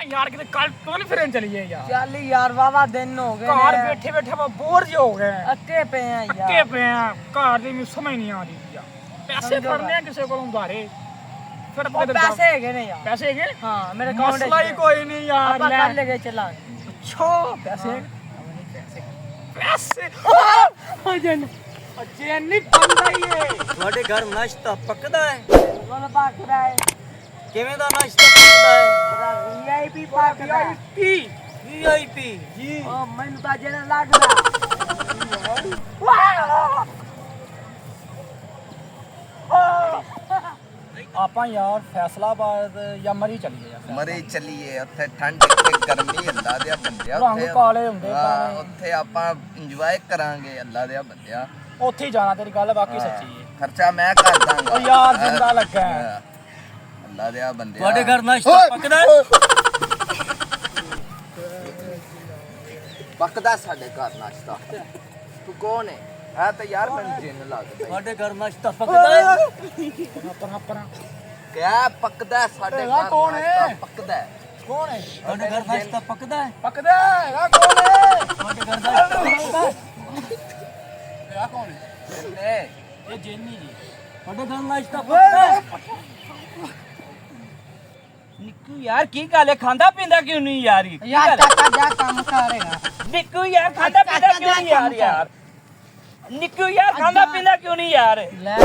यार कितने कल कॉन्फ्रेंस चलिए यार। चल यार वावा दिन हो गए घर बैठे बैठे वो बोर जो हो गए। अक्के पे हैं यार। अक्के पे हैं घर दी में समझ नहीं आ रही यार। पैसे फड़ने हैं किसी को उधारे। फिर पैसे है ने यार। पैसे है? हाँ मेरे अकाउंट में। मसला ही कोई नहीं यार। अपन कल लेके चला। अच्छा पैसे पैसे जन नहीं बनदा ही है। ਤੁਹਾਡੇ ਘਰ ਨਾਸ਼ਤਾ ਪੱਕਦਾ ਹੈ? बोल बात रहा है। ਕਿਵੇਂ ਦਾ ਨਾਸ਼ਤਾ ਪੱਕਦਾ ਹੈ? बड़ा वीआईपी पाक रहा है। ਵੀਆਈਪੀ ਜੀ। ओ मैंने तो जेना लग रहा। ਆਪਾਂ ਯਾਰ ਫੈਸਲਾਬਾਦ ਜਾਂ ਮਰੀ ਚੱਲੀਏ ਯਾਰ। ਮਰੀ ਚੱਲੀਏ ਉੱਥੇ ਠੰਡ ਤੇ ਗਰਮੀ ਅੱਲਾ ਦੇ ਬੰਦਿਆ ਰੰਗ ਕਾਲੇ ਹੁੰਦੇ ਹਾਂ, ਕਾਲੇ। ਉੱਥੇ ਆਪਾਂ ਇੰਜੋਏ ਕਰਾਂਗੇ ਅੱਲਾ ਦੇ ਬੰਦਿਆ। ਉੱਥੇ ਹੀ ਜਾਣਾ ਤੇਰੀ ਗੱਲ ਵਾਕਈ ਸੱਚੀ ਹੈ। ਖਰਚਾ ਮੈਂ ਕਰ ਦਾਂਗਾ। ਓ ਯਾਰ ਜਿੰਦਾ ਲੱਗਾ ਹੈ। ਅੱਲਾ ਦੇ ਬੰਦਿਆ। ਤੁਹਾਡੇ ਘਰ ਨਾਸ਼ਤਾ ਪੱਕਦਾ ਹੈ? ਪੱਕਦਾ ਸਾਡੇ ਘਰ ਨਾਸ਼ਤਾ। ਤੂੰ ਕੌਣ ਹੈ? ਆ ਤਾਂ ਯਾਰ ਮੈਨੂੰ ਜਿੰਨ ਲੱਗਦਾ। ਤੁਹਾਡੇ ਘਰ ਨਾਸ਼ਤਾ ਪੱਕਦਾ ਹੈ? ਪਰਾਂ ਕਿਆ ਪੱਕਦਾ ਸਾਡੇ ਘਰ ਕੌਣ ਹੈ? ਨਾਸ਼ਤਾ ਪੱਕਦਾ ਹੈ। ਕੌਣ ਹੈ? ਤੁਹਾਡੇ ਘਰ ਨਾਸ਼ਤਾ ਪੱਕਦਾ ਹੈ? ਪੱਕਦਾ ਹੈਗਾ ਕੌਣ ਹੈ? ਤੁਹਾਡੇ ਘਰ ਨਾਸ਼ਤਾ ਪੱਕਦਾ ਹੈ? ਹੈਗਾ ਕੌਣ ਹੈ? ਜਿੰਨੇ ਇਹ ਜੈਨੀ ਜੀ। ਤੁਹਾਡੇ ਘਰ ਨਾਸ਼ਤਾ ਪੱਕਦਾ ਹੈ? ਨਿੱਕੂ ਯਾਰ ਕੀ ਗੱਲ ਹੈ ਖਾਂਦਾ ਪੀਂਦਾ ਕਿਉਂ ਨਹੀਂ ਯਾਰ यार चाचा जा काम करेगा। ਨਿੱਕੂ ਯਾਰ ਖਾਂਦਾ ਪੀਂਦਾ ਕਿਉਂ ਨਹੀਂ ਯਾਰ ਨਿੱਕੂ ਯਾਰ ਖਾਂਦਾ ਪੀਂਦਾ ਕਿਉਂ ਨਹੀਂ ਯਾਰ ले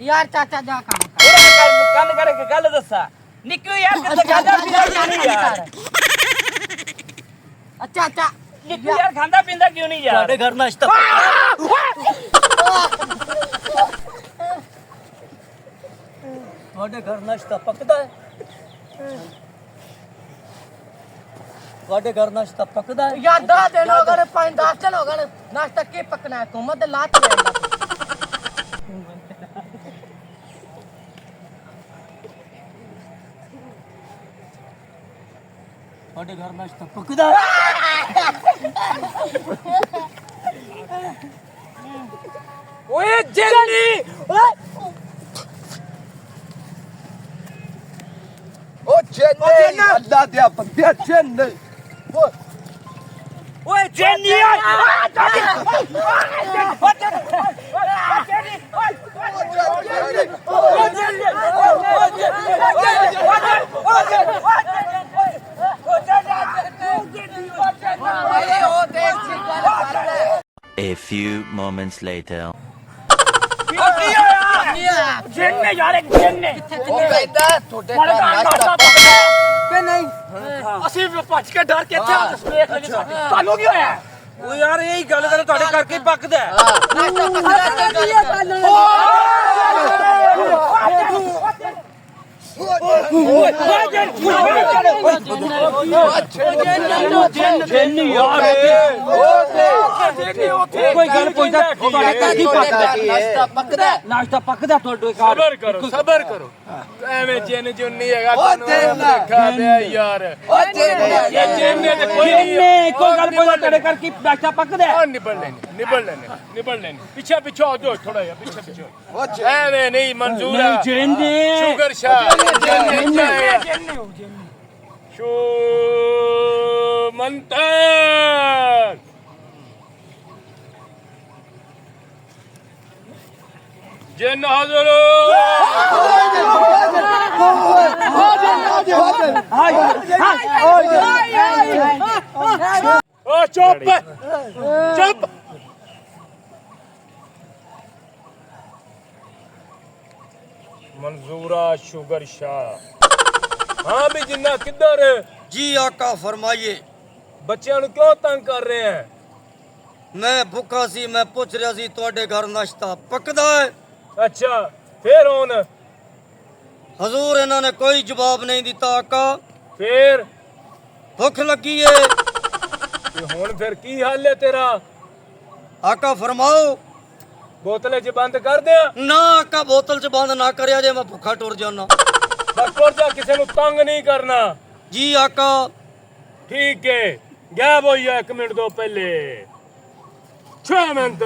यार चाचा जा काम कर। ਉਹਦਾ ਕੰਨ ਕਰਕੇ ਗੱਲ ਦੱਸਾ ਨਿੱਕੂ ਯਾਰ ਕਿੱਥੇ ਖਾਂਦਾ ਪੀਂਦਾ ਕਿਉਂ ਨਹੀਂ ਯਾਰ अच्छा अच्छा ਨਿੱਕੂ ਯਾਰ ਖਾਂਦਾ ਪੀਂਦਾ ਕਿਉਂ ਨਹੀਂ ਯਾਰ ਤੁਹਾਡੇ ਘਰ ਨਾਸ਼ਤਾ ਤੁਹਾਡੇ ਘਰ ਨਾਸ਼ਤਾ ਪੱਕਦਾ ਹੈ? ਤੁਹਾਡੇ ਘਰ ਨਾਸ਼ਤਾ ਪੱਕਦਾ ਹੈ? यार 10 दिन हो गए 5-10 दिन हो गए नाश्ता के पकना है हुकूमत लात ले ਤੁਹਾਡੇ ਘਰ ਨਾਸ਼ਤਾ ਪੱਕਦਾ ਹੈ? ਓਏ ਜੈਨੀ ਉਹ ਜਿੰਨੇ ਅੱਲਾ ਦੇ ਬੰਦਿਆ ਜਿੰਨੇ ਓਏ ਜੈਨੀ A few moments later. ਜੈਨੇ ਯਾਰ ਇੱਕ ਜੈਨੇ ਉਹ ਕਹਿੰਦਾ ਤੁਹਾਡੇ ਮਾੜਾ ਘਰ ਨਾਸ਼ਤਾ ਨਾਸ਼ਤਾ ਪੱਕਦਾ के नहीं ਅਸੀਂ ਵੀ ਭੱਜ ਕੇ ਡਰ ਕੇ ਇੱਥੇ ਆ ਕੇ ਦੇਖ ਲਈਏ ਸਾਡੀ। ਤੁਹਾਨੂੰ ਕੀ ਹੋਇਆ? ਓ ਯਾਰ ਇਹੀ ਗੱਲ ਕਰ ਤੁਹਾਡੇ ਕਰਕੇ ਪੱਕਦਾ ਹੈ। नाश्ता पकना ਜੈਨੀ ਯਾਰ ਕੋਈ ਗੱਲ ਪੁੱਛਦਾ ਤੁਹਾਡੇ ਘਰ ਕੀ ਪੱਕਦਾ ਹੈ? ਨਾਸ਼ਤਾ ਪੱਕਦਾ ਹੈ। ਨਾਸ਼ਤਾ ਪੱਕਦਾ ਤੁਹਾਡੇ ਘਰ ਸਬਰ ਕਰੋ ਐਵੇਂ ਜੈਨ ਜੋ ਨਹੀਂ ਹੈਗਾ ਉਹ ਜੈਨਾ ਦੇਖਾ ਦਿਆ ਯਾਰ ਉਹ ਜਿੰਨੇ ਇਹ ਜੈਨੇ ਤੇ ਕੋਈ ਨਹੀਂ ਜੈਨੀ ਕੋਈ ਗੱਲ ਪੁੱਛਦਾ ਤੁਹਾਡੇ ਘਰ ਕੀ ਨਾਸ਼ਤਾ ਪੱਕਦਾ ਹੈ? ਨਿਬੜ ਲੈਣੇ ਪਿੱਛੇ ਹੋ ਜੋ ਥੋੜਾ ਜਿਹਾ ਪਿੱਛੇ ਉਹ ਐਵੇਂ ਨਹੀਂ ਮਨਜ਼ੂਰ ਹੈ ਜੈਨੀ ਸ਼ੂਗਰ ਸ਼ਾਹ ਜੈਨੇ ਹੋ ਸ਼ੂ ਮੰਤਰ ਜੈਨ ਹਾਜ਼ਰ ਓ ਚੁੱਪ ਚੁੱਪ मंजूरा शुगर शाह हाँ भी जिन्ना किधर जी आका फरमाइए। बच्चों ਨੂੰ क्यों तंग कर रहे हैं? मैं भूखा सी मैं पूछ रहा सी ਤੁਹਾਡੇ ਘਰ ਨਾਸ਼ਤਾ ਪੱਕਦਾ ਹੈ? अच्छा फिर ਹੁਣ ਹਜ਼ੂਰ ਇਹਨਾਂ ਨੇ ਕੋਈ ਜਵਾਬ ਨਹੀਂ ਦਿੱਤਾ ਆਕਾ। फिर ਭੁੱਖ ਲੱਗੀ ਏ ਹੁਣ ਫਿਰ ਕੀ ਹਾਲ ਹੈ ਤੇਰਾ? ਆਕਾ ਫਰਮਾਓ। बोतलें च बंद कर दिया ਨਾ ਆਕਾ ਬੋਤਲ ਚ ਬੰਦ ਨਾ ਕਰਿਆ ਜੇ ਮੈਂ ਭੁੱਖਾ ਟੁਰ ਜਾਣਾ। बस टुर जा किसी ਨੂੰ तंग नहीं करना जी आका ठीक है गैब होई है 1 मिनट दो पहले 6 मिनट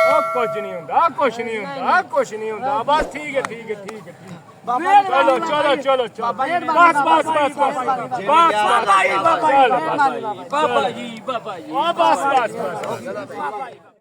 ਉਹ ਕੁਝ ਨਹੀਂ ਹੁੰਦਾ ਕੁਝ ਨਹੀਂ ਹੁੰਦਾ ਕੁਝ ਨਹੀਂ ਹੁੰਦਾ ਬਸ ਠੀਕ ਹੈ ਠੀਕ ਹੈ ਠੀਕ ਹੈ ਠੀਕ ਹੈ। ਚਲੋ ਚਲੋ ਚਲੋ ਚਲੋ ਬਸ ਬਸ ਬਸ ਬਸ ਬਾਬਾ ਜੀ ਬਾਬਾ ਜੀ ਬਾਬਾ ਜੀ ਬਾਬਾ ਜੀ ਬਸ ਬਸ ਬਸ